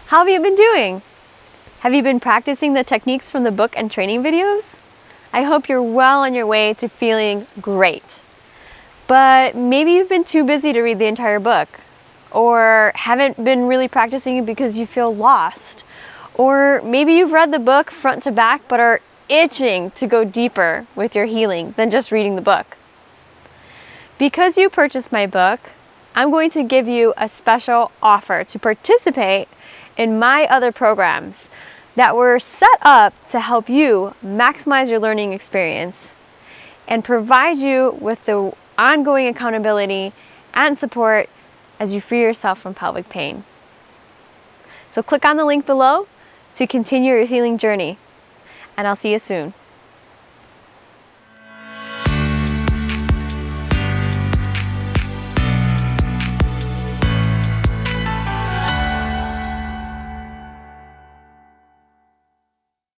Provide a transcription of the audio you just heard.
How have you been doing? Have you been practicing the techniques from the book and training videos? I hope you're well on your way to feeling great. But maybe you've been too busy to read the entire book, or haven't been really practicing because you feel lost. Or maybe you've read the book front to back but are itching to go deeper with your healing than just reading the book. Because you purchased my book, I'm going to give you a special offer to participate in my other programs that were set up to help you maximize your learning experience and provide you with the ongoing accountability and support as you free yourself from pelvic pain. So click on the link below to continue your healing journey, and I'll see you soon.